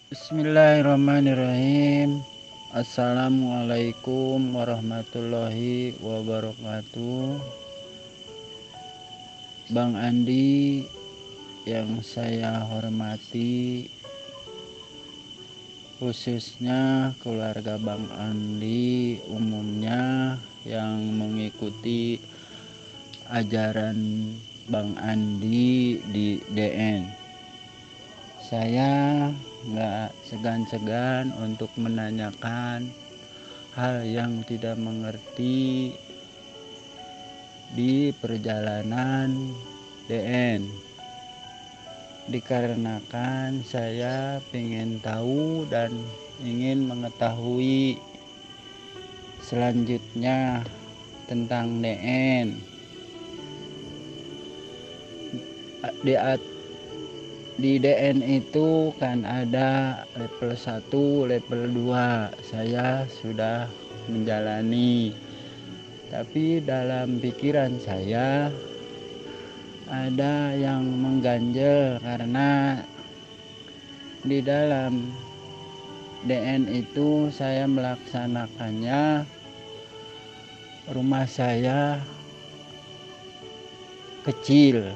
Bismillahirrahmanirrahim. Assalamualaikum warahmatullahi wabarakatuh. Bang Andi yang saya hormati, khususnya keluarga Bang Andi umumnya yang mengikuti ajaran Bang Andi di DN. Saya nggak segan-segan untuk menanyakan hal yang tidak mengerti di perjalanan DN, dikarenakan saya ingin tahu dan ingin mengetahui selanjutnya tentang DN. Di DN itu kan ada level 1, level 2. Saya sudah menjalani. Tapi dalam pikiran saya ada yang mengganjel karena di dalam DN itu saya melaksanakannya, rumah saya kecil.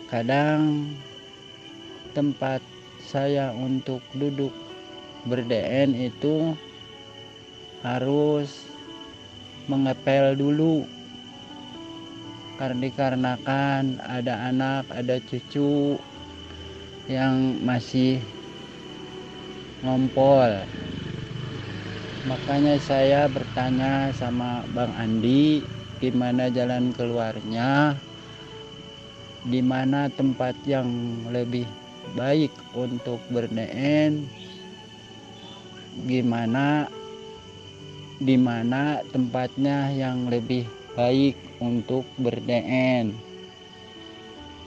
Kadang tempat saya untuk duduk ber-DN itu harus mengepel dulu, karena dikarenakan ada anak, ada cucu yang masih ngompol. Makanya saya bertanya sama Bang Andi, gimana jalan keluarnya, di mana tempat yang lebih baik untuk ber-DN, di mana tempatnya yang lebih baik untuk ber-DN.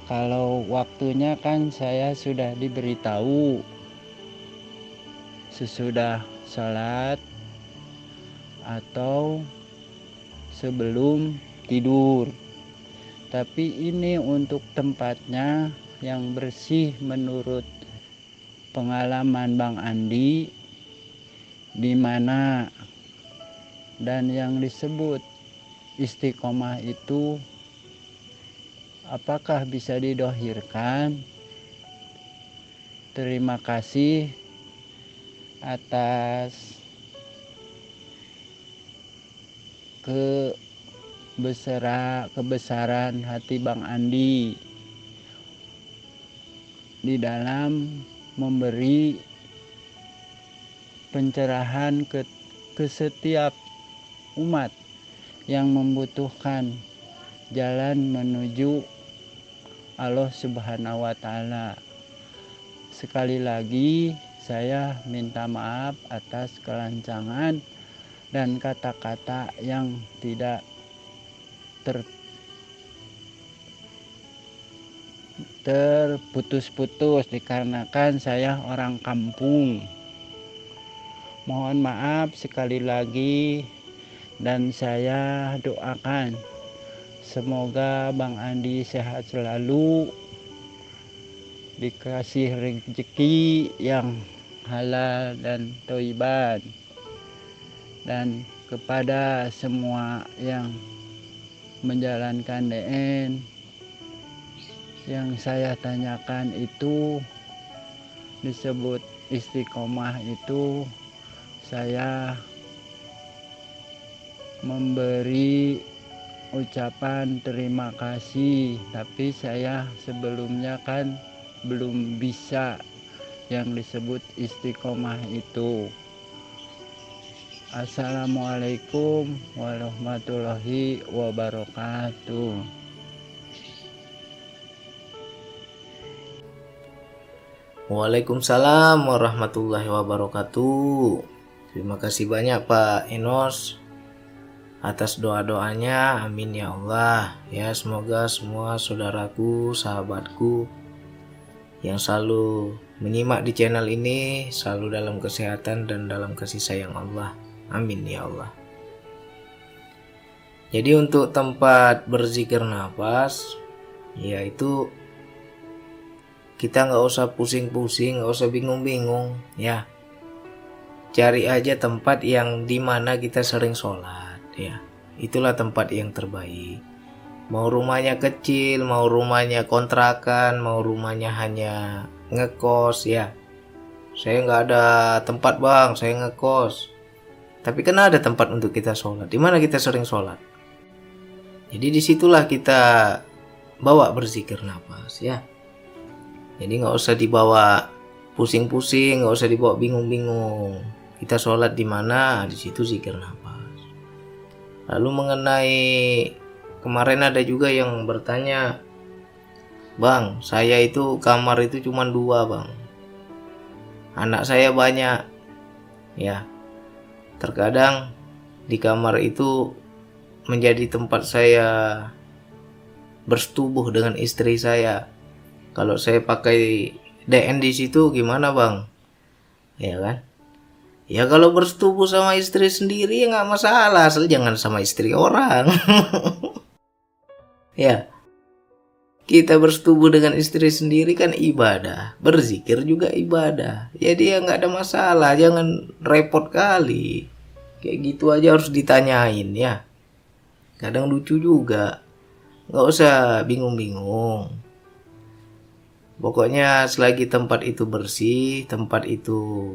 Kalau waktunya kan saya sudah diberitahu sesudah sholat atau sebelum tidur. Tapi ini untuk tempatnya yang bersih menurut pengalaman Bang Andi, di mana dan yang disebut istiqomah itu apakah bisa didohirkan? Terima kasih atas kebesaran hati Bang Andi di dalam memberi pencerahan ke setiap umat yang membutuhkan jalan menuju Allah Subhanahu wa Ta'ala. Sekali lagi saya minta maaf atas kelancangan dan kata-kata yang tidak terputus-putus, dikarenakan saya orang kampung. Mohon maaf sekali lagi, dan saya doakan semoga Bang Andi sehat selalu, dikasih rezeki yang halal dan thayyiban. Dan kepada semua yang menjalankan DN, yang saya tanyakan itu disebut istiqomah itu, saya memberi ucapan terima kasih. Tapi saya sebelumnya kan belum bisa yang disebut istiqomah itu. Assalamualaikum warahmatullahi wabarakatuh. Waalaikumsalam warahmatullahi wabarakatuh. Terima kasih banyak Pak Enos atas doa-doanya. Amin ya Allah. Ya, semoga semua saudaraku, sahabatku yang selalu menyimak di channel ini selalu dalam kesehatan dan dalam kasih sayang Allah. Amin ya Allah. Jadi untuk tempat berzikir nafas, yaitu kita nggak usah pusing-pusing, nggak usah bingung-bingung, ya. Cari aja tempat yang dimana kita sering sholat, ya. Itulah tempat yang terbaik. Mau rumahnya kecil, mau rumahnya kontrakan, mau rumahnya hanya ngekos, ya. Saya nggak ada tempat bang, saya ngekos. Tapi kan ada tempat untuk kita sholat. Di mana kita sering sholat? Jadi disitulah kita bawa berzikir nafas, ya. Jadi nggak usah dibawa pusing-pusing, nggak usah dibawa bingung-bingung. Kita sholat di mana, di situ zikir nafas. Lalu mengenai kemarin ada juga yang bertanya, bang, saya itu kamar itu cuma 2 bang. Anak saya banyak, ya. Terkadang di kamar itu menjadi tempat saya bersetubuh dengan istri saya. Kalau saya pakai DN di situ gimana bang? Ya kan? Ya kalau bersetubuh sama istri sendiri ya nggak masalah, asal jangan sama istri orang. Ya, kita bersetubuh dengan istri sendiri kan ibadah, berzikir juga ibadah. Jadi ya nggak ada masalah, jangan repot kali. Kayak gitu aja harus ditanyain ya. Kadang lucu juga, nggak usah bingung-bingung. Pokoknya selagi tempat itu bersih, tempat itu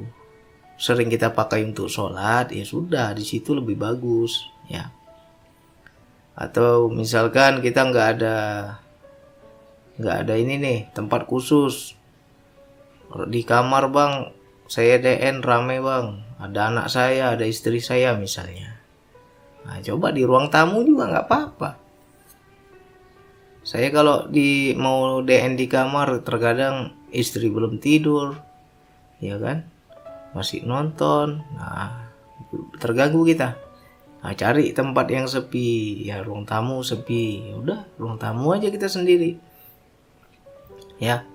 sering kita pakai untuk sholat, ya sudah, di situ lebih bagus, ya. Atau misalkan kita nggak ada ini nih tempat khusus di kamar bang, saya DN rame bang, ada anak saya, ada istri saya misalnya. Nah, coba di ruang tamu juga nggak apa-apa. Saya kalau mau DN di kamar, terkadang istri belum tidur, ya kan, masih nonton, nah terganggu kita. Nah, cari tempat yang sepi, ya ruang tamu sepi, ya udah ruang tamu aja kita sendiri, ya.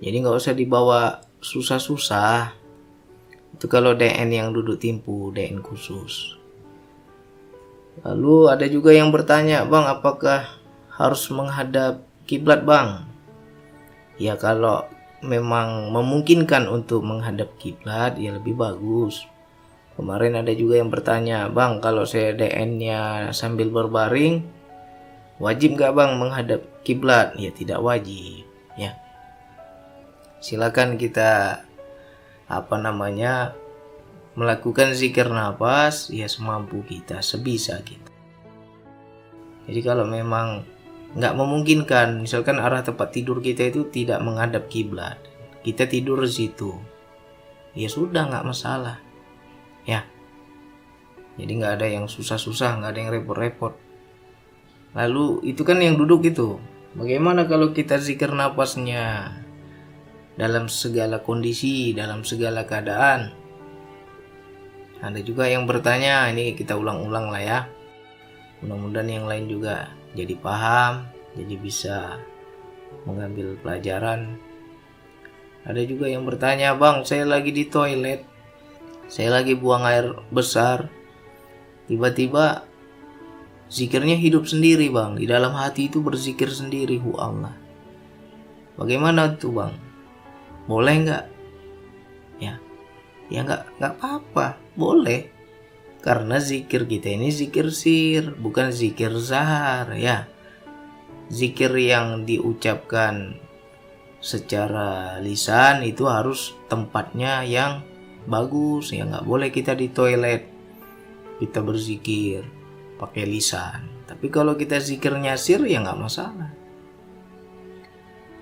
Jadi nggak usah dibawa susah-susah. Itu kalau DN yang duduk timpu, DN khusus. Lalu ada juga yang bertanya, bang, apakah harus menghadap kiblat bang? Ya kalau memang memungkinkan untuk menghadap kiblat ya lebih bagus. Kemarin ada juga yang bertanya, bang, kalau saya DN-nya sambil berbaring, wajib nggak bang menghadap kiblat? Ya tidak wajib, ya. Silakan kita melakukan zikir nafas ya semampu kita, sebisa kita. Jadi kalau memang nggak memungkinkan, misalkan arah tempat tidur kita itu tidak menghadap kiblat, kita tidur di situ, ya sudah, nggak masalah, ya. Jadi nggak ada yang susah-susah, nggak ada yang repot-repot. Lalu itu kan yang duduk itu. Bagaimana kalau kita zikir nafasnya dalam segala kondisi, dalam segala keadaan? Ada juga yang bertanya, ini kita ulang-ulang lah ya. Mudah-mudahan yang lain juga jadi paham, jadi bisa mengambil pelajaran. Ada juga yang bertanya, bang, saya lagi di toilet, saya lagi buang air besar, tiba-tiba zikirnya hidup sendiri bang, di dalam hati itu berzikir sendiri, hu Allah. Bagaimana tuh bang? Boleh nggak? Ya nggak apa-apa, boleh. Karena zikir kita ini zikir sir, bukan zikir zahar, ya. Zikir yang diucapkan secara lisan itu harus tempatnya yang bagus, ya. Nggak boleh kita di toilet kita berzikir pakai lisan. Tapi kalau kita zikirnya sir ya nggak masalah.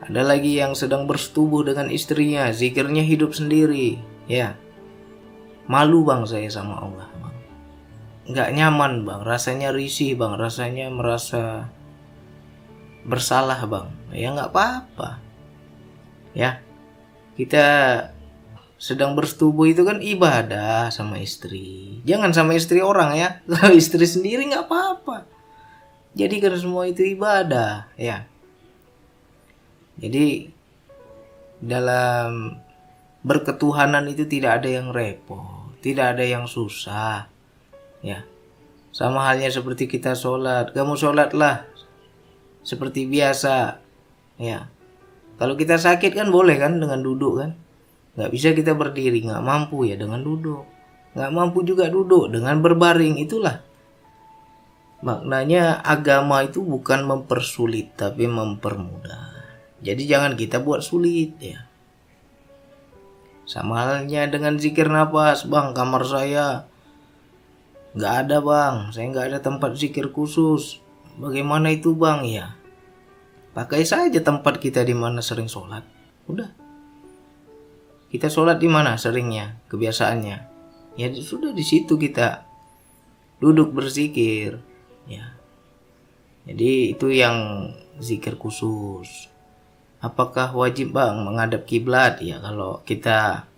Ada lagi yang sedang bersetubuh dengan istrinya, zikirnya hidup sendiri, ya. Malu bang saya sama Allah bang, nggak nyaman bang, rasanya risih bang, rasanya merasa bersalah bang, ya nggak apa-apa, ya. Kita sedang bersetubuh itu kan ibadah sama istri, jangan sama istri orang ya. Kalau istri sendiri nggak apa-apa, jadi kan semua itu ibadah, ya. Jadi dalam berketuhanan itu tidak ada yang repot, tidak ada yang susah, ya. Sama halnya seperti kita sholat, kamu sholatlah seperti biasa, ya. Kalau kita sakit kan boleh kan dengan duduk kan. Nggak bisa kita berdiri, nggak mampu ya dengan duduk. Nggak mampu juga duduk dengan berbaring. Itulah maknanya agama itu bukan mempersulit tapi mempermudah. Jadi jangan kita buat sulit ya. Sama halnya dengan zikir nafas. Bang, kamar saya nggak ada bang, saya nggak ada tempat zikir khusus. Bagaimana itu bang? Ya, pakai saja tempat kita di mana sering sholat. Udah, kita sholat di mana seringnya, kebiasaannya. Ya sudah di situ kita duduk berzikir. Ya, jadi itu yang zikir khusus. Apakah wajib bang menghadap kiblat? Ya kalau kita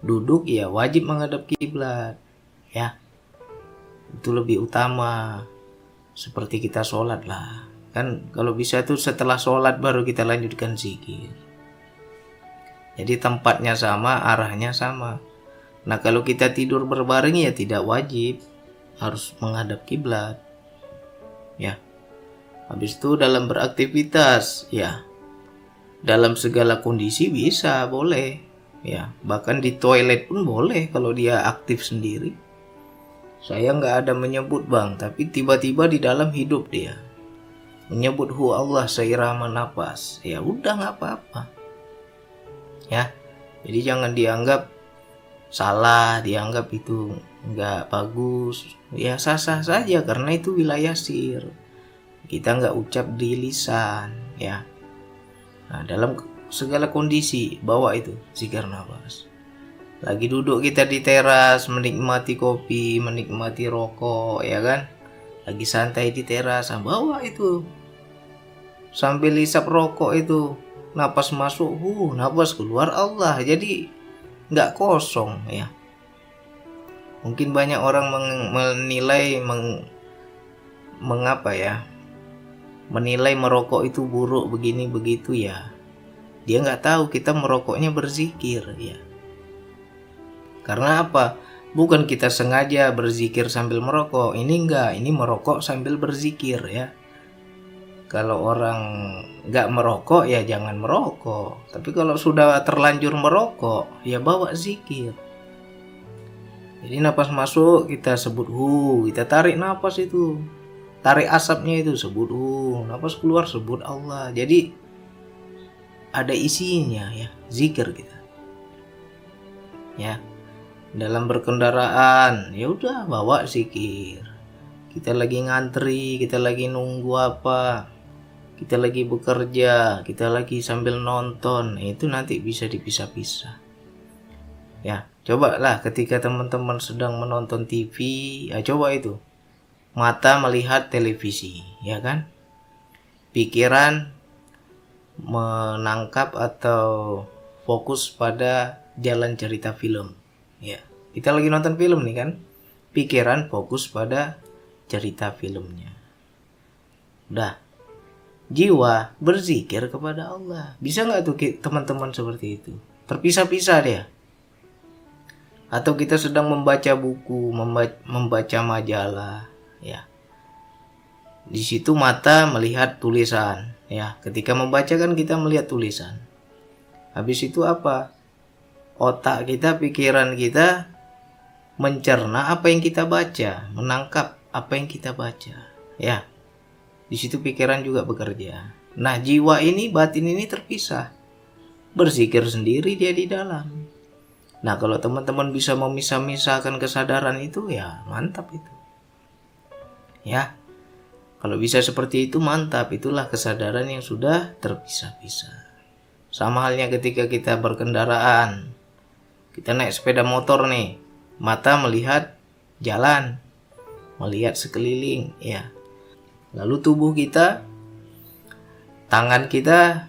duduk ya wajib menghadap kiblat. Ya, itu lebih utama. Seperti kita sholat lah. Kan kalau bisa tuh setelah sholat baru kita lanjutkan zikir. Jadi tempatnya sama, arahnya sama. Nah kalau kita tidur berbaring ya tidak wajib harus menghadap kiblat. Ya. Habis itu dalam beraktivitas, ya. Dalam segala kondisi bisa, boleh. Ya, bahkan di toilet pun boleh kalau dia aktif sendiri. Saya nggak ada menyebut bang, tapi tiba-tiba di dalam hidup dia menyebut hu Allah seirama nafas. Ya udah nggak apa-apa. Ya, jadi jangan dianggap salah, dianggap itu nggak bagus. Ya sah-sah saja karena itu wilayah sir. Kita nggak ucap di lisan, ya. Nah, dalam segala kondisi bawa itu zikir nafas. Lagi duduk kita di teras menikmati kopi, menikmati rokok, ya kan? Lagi santai di teras, bawa itu. Sambil hisap rokok itu, napas masuk, napas keluar Allah. Jadi nggak kosong, ya. Mungkin banyak orang menilai mengapa ya? Menilai merokok itu buruk begini begitu ya. Dia nggak tahu kita merokoknya berzikir ya. Karena apa? Bukan kita sengaja berzikir sambil merokok. Ini enggak, ini merokok sambil berzikir ya. Kalau orang nggak merokok ya jangan merokok. Tapi kalau sudah terlanjur merokok ya bawa zikir. Jadi napas masuk kita sebut kita tarik napas itu. Tarik asapnya itu sebut napas keluar sebut Allah. Jadi ada isinya ya, zikir kita. Ya. Dalam berkendaraan, ya udah bawa zikir. Kita lagi ngantri, kita lagi nunggu apa? Kita lagi bekerja, kita lagi sambil nonton. Itu nanti bisa dipisah-pisah. Ya, cobalah ketika teman-teman sedang menonton TV, ya coba itu. Mata melihat televisi, ya kan? Pikiran menangkap atau fokus pada jalan cerita film. Ya, kita lagi nonton film nih kan? Pikiran fokus pada cerita filmnya. Udah. Jiwa berzikir kepada Allah. Bisa nggak tuh teman-teman seperti itu? Terpisah-pisah dia. Atau kita sedang membaca buku, membaca majalah, ya. Di situ mata melihat tulisan, ya. Ketika membaca kan kita melihat tulisan. Habis itu apa? Otak kita, pikiran kita mencerna apa yang kita baca, menangkap apa yang kita baca, ya. Di situ pikiran juga bekerja. Nah, jiwa ini, batin ini terpisah. Berzikir sendiri dia di dalam. Nah, kalau teman-teman bisa memisah-misahkan kesadaran itu, ya mantap itu. Ya, kalau bisa seperti itu mantap. Itulah kesadaran yang sudah terpisah-pisah. Sama halnya ketika kita berkendaraan. Kita naik sepeda motor nih. Mata melihat jalan. Melihat sekeliling, ya. Lalu tubuh kita, tangan kita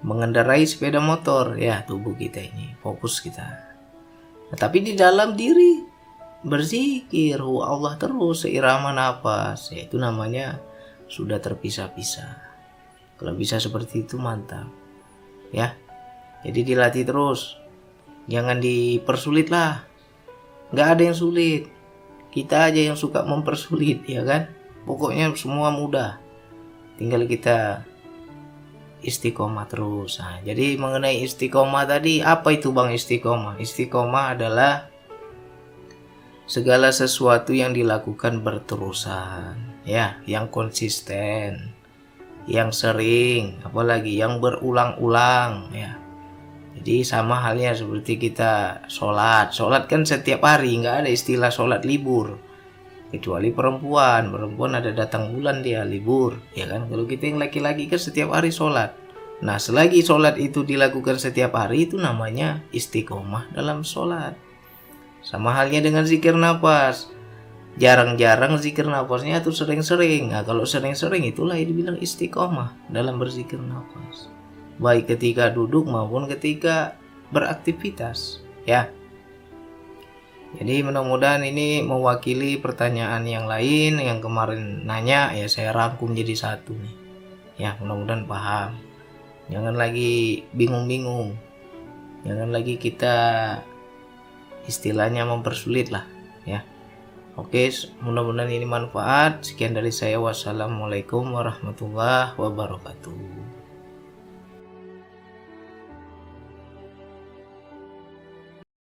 mengendarai sepeda motor, ya, tubuh kita ini, fokus kita. Nah, tapi di dalam diri berzikir Allah terus seirama nafas, ya, itu namanya sudah terpisah-pisah. Kalau bisa seperti itu mantap, ya. Jadi dilatih terus, jangan dipersulit lah. Nggak ada yang sulit, kita aja yang suka mempersulit, ya kan. Pokoknya semua mudah, tinggal kita istiqomah terus. Nah, jadi mengenai istiqomah tadi, apa itu Bang istiqomah? Istiqomah adalah segala sesuatu yang dilakukan berterusan, ya, yang konsisten, yang sering, apalagi yang berulang-ulang, ya. Jadi sama halnya seperti kita sholat kan setiap hari, nggak ada istilah sholat libur. Kecuali perempuan ada datang bulan dia libur, ya kan. Kalau kita yang laki-laki kan setiap hari sholat. Nah, selagi sholat itu dilakukan setiap hari, itu namanya istiqomah dalam sholat. Sama halnya dengan zikir nafas, jarang-jarang zikir nafasnya atau sering-sering. Nah, kalau sering-sering itulah yang dibilang istiqomah dalam berzikir nafas, baik ketika duduk maupun ketika beraktivitas, ya. Jadi mudah-mudahan ini mewakili pertanyaan yang lain yang kemarin nanya, ya saya rangkum jadi satu nih. Ya, mudah-mudahan paham. Jangan lagi bingung-bingung. Jangan lagi kita istilahnya mempersulit lah, ya. Oke, mudah-mudahan ini manfaat. Sekian dari saya. Wassalamualaikum warahmatullahi wabarakatuh.